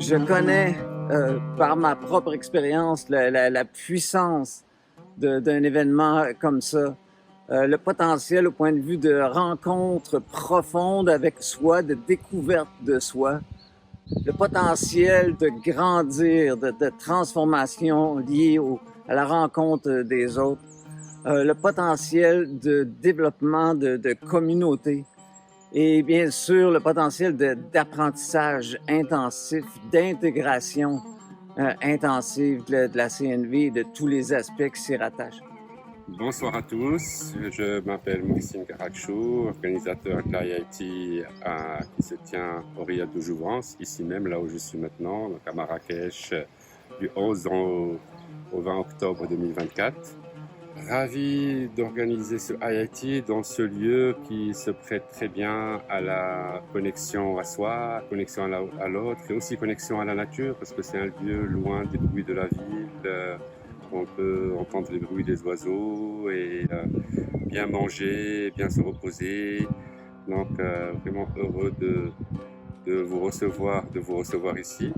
Je connais par ma propre expérience la puissance d'un événement comme ça. Le potentiel au point de vue de rencontre profonde avec soi, de découverte de soi, le potentiel de grandir, de transformation liée à la rencontre des autres, le potentiel de développement de communauté et bien sûr le potentiel d'apprentissage intensif, d'intégration intensive de la CNV et de tous les aspects qui s'y rattachent. Bonsoir à tous, je m'appelle Mohsin Karakchou, organisateur de l'IIT qui se tient au Riad de Jouvence, ici même, là où je suis maintenant, donc à Marrakech, du 11 au 20 octobre 2024. Ravi d'organiser ce IIT dans ce lieu qui se prête très bien à la connexion à soi, connexion à l'autre et aussi connexion à la nature parce que c'est un lieu loin des bruits de la ville. On peut entendre les bruits des oiseaux et bien manger, bien se reposer. Donc vraiment heureux de vous recevoir ici.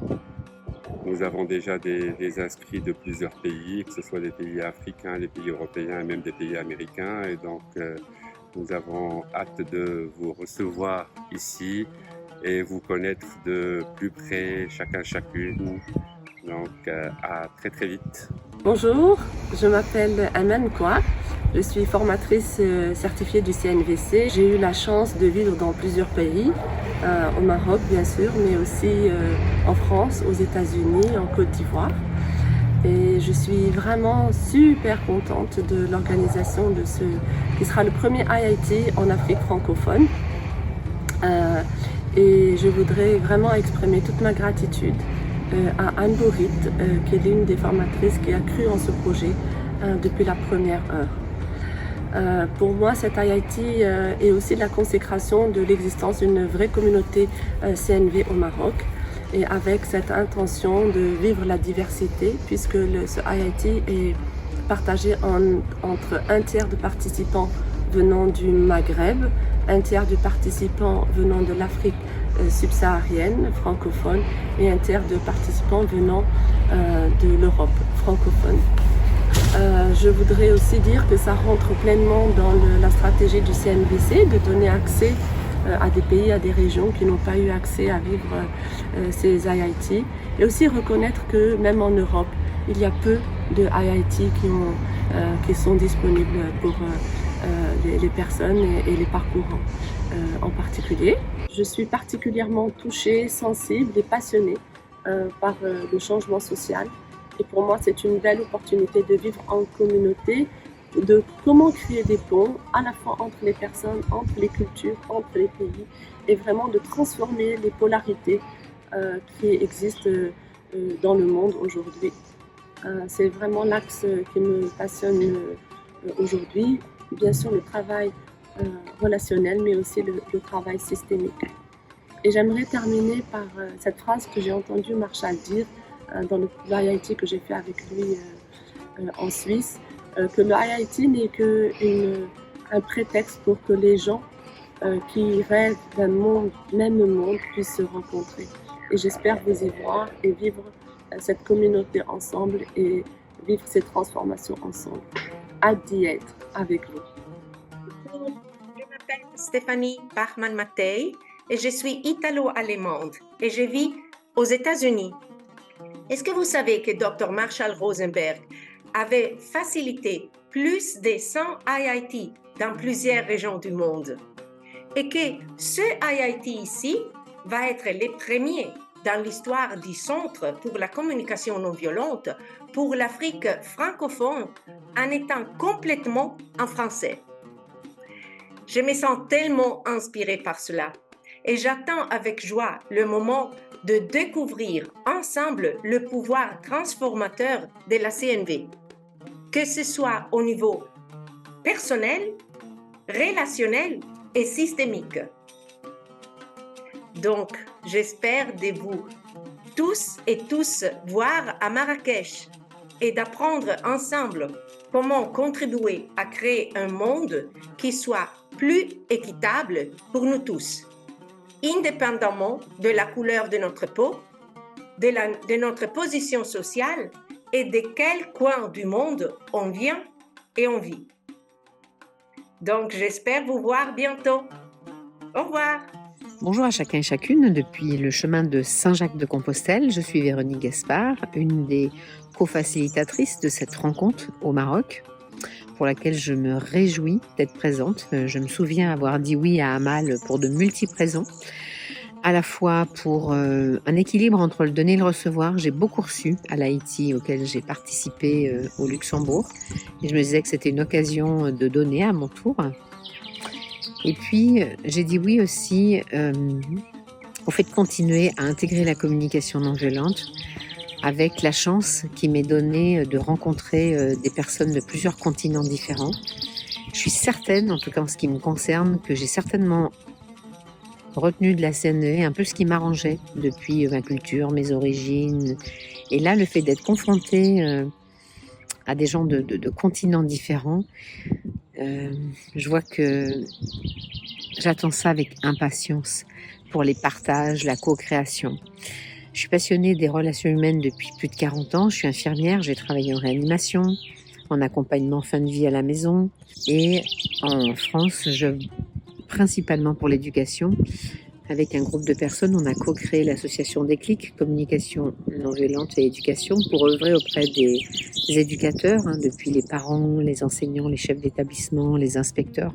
Nous avons déjà des inscrits de plusieurs pays, que ce soit des pays africains, des pays européens et même des pays américains. Et donc nous avons hâte de vous recevoir ici et vous connaître de plus près, chacune. Donc à très très vite. Bonjour, je m'appelle Aman Kwa, je suis formatrice certifiée du CNVC. J'ai eu la chance de vivre dans plusieurs pays, au Maroc bien sûr, mais aussi en France, aux États-Unis, en Côte d'Ivoire. Et je suis vraiment super contente de l'organisation de ce qui sera le premier IIT en Afrique francophone. Et je voudrais vraiment exprimer toute ma gratitude à Anne Borit, qui est l'une des formatrices qui a cru en ce projet depuis la première heure. Pour moi, cet IIT est aussi la consécration de l'existence d'une vraie communauté CNV au Maroc et avec cette intention de vivre la diversité puisque ce IIT est partagé entre un tiers de participants venant du Maghreb, un tiers de participants venant de l'Afrique subsaharienne, francophone, et un tiers de participants venant de l'Europe francophone. Je voudrais aussi dire que ça rentre pleinement dans la stratégie du CNVC de donner accès à des pays, à des régions qui n'ont pas eu accès à vivre ces IIT, et aussi reconnaître que même en Europe, il y a peu de IIT qui sont disponibles pour les personnes et les parcours en particulier. Je suis particulièrement touchée, sensible et passionnée par le changement social. Et pour moi, c'est une belle opportunité de vivre en communauté, de comment créer des ponts à la fois entre les personnes, entre les cultures, entre les pays, et vraiment de transformer les polarités qui existent dans le monde aujourd'hui. C'est vraiment l'axe qui me passionne aujourd'hui. Bien sûr, le travail relationnel, mais aussi le travail systémique. Et j'aimerais terminer par cette phrase que j'ai entendue Marshall dire dans l'IIT que j'ai fait avec lui en Suisse, que le IIT n'est qu'un prétexte pour que les gens qui rêvent d'un même monde puissent se rencontrer. Et j'espère vous y voir et vivre cette communauté ensemble et vivre ces transformations ensemble. Hâte d'y être avec vous. Je m'appelle Stéphanie Bachmann-Mattei et je suis italo-allemande et je vis aux États-Unis. Est-ce que vous savez que Dr. Marshall Rosenberg avait facilité plus de 100 IIT dans plusieurs régions du monde et que ce IIT ici va être le premier dans l'histoire du Centre pour la communication non violente pour l'Afrique francophone en étant complètement en français. Je me sens tellement inspirée par cela et j'attends avec joie le moment de découvrir ensemble le pouvoir transformateur de la CNV, que ce soit au niveau personnel, relationnel et systémique. Donc, j'espère de vous tous et tous voir à Marrakech et d'apprendre ensemble comment contribuer à créer un monde qui soit plus équitable pour nous tous, indépendamment de la couleur de notre peau, de notre position sociale et de quel coin du monde on vient et on vit. Donc, j'espère vous voir bientôt. Au revoir. Bonjour à chacun et chacune. Depuis le chemin de Saint-Jacques-de-Compostelle, je suis Véronique Gaspard, une des co-facilitatrices de cette rencontre au Maroc, pour laquelle je me réjouis d'être présente. Je me souviens avoir dit oui à Amal pour de multiples raisons, à la fois pour un équilibre entre le donner et le recevoir. J'ai beaucoup reçu à l'Haïti, auquel j'ai participé au Luxembourg, et je me disais que c'était une occasion de donner à mon tour. Et puis, j'ai dit oui aussi au fait de continuer à intégrer la communication non violente, avec la chance qui m'est donnée de rencontrer des personnes de plusieurs continents différents. Je suis certaine, en tout cas en ce qui me concerne, que j'ai certainement retenu de la CNE un peu ce qui m'arrangeait depuis ma culture, mes origines. Et là, le fait d'être confrontée à des gens de continents différents, je vois que j'attends ça avec impatience pour les partages, la co-création. Je suis passionnée des relations humaines depuis plus de 40 ans. Je suis infirmière, j'ai travaillé en réanimation, en accompagnement fin de vie à la maison. Et en France, principalement pour l'éducation. Avec un groupe de personnes, on a co-créé l'association Déclic, communication non violente et éducation, pour œuvrer auprès des éducateurs, depuis les parents, les enseignants, les chefs d'établissement, les inspecteurs,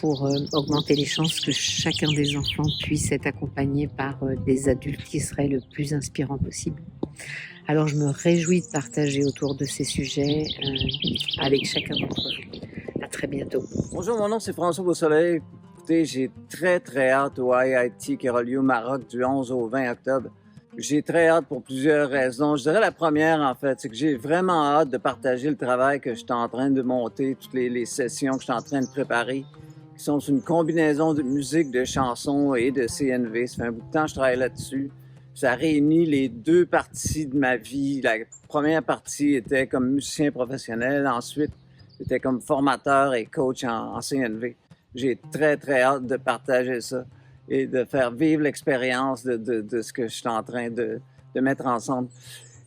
pour augmenter les chances que chacun des enfants puisse être accompagné par des adultes qui seraient le plus inspirants possible. Alors je me réjouis de partager autour de ces sujets avec chacun d'entre vous. À très bientôt. Bonjour, mon nom c'est François Beausoleil. Écoutez, j'ai très hâte au IIT qui aura lieu au Maroc du 11 au 20 octobre. J'ai très hâte pour plusieurs raisons. Je dirais la première, en fait, c'est que j'ai vraiment hâte de partager le travail que je suis en train de monter, toutes les sessions que je suis en train de préparer, qui sont une combinaison de musique, de chansons et de CNV. Ça fait un bout de temps que je travaille là-dessus. Ça réunit les deux parties de ma vie. La première partie était comme musicien professionnel. Ensuite, j'étais comme formateur et coach en CNV. J'ai très hâte de partager ça et de faire vivre l'expérience de ce que je suis en train de mettre ensemble.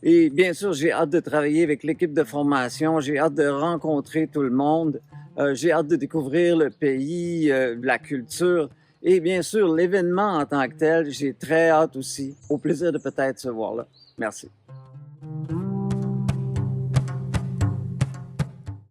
Et bien sûr, j'ai hâte de travailler avec l'équipe de formation. J'ai hâte de rencontrer tout le monde. J'ai hâte de découvrir le pays, la culture. Et bien sûr, l'événement en tant que tel, j'ai très hâte aussi. Au plaisir de peut-être se voir là. Merci.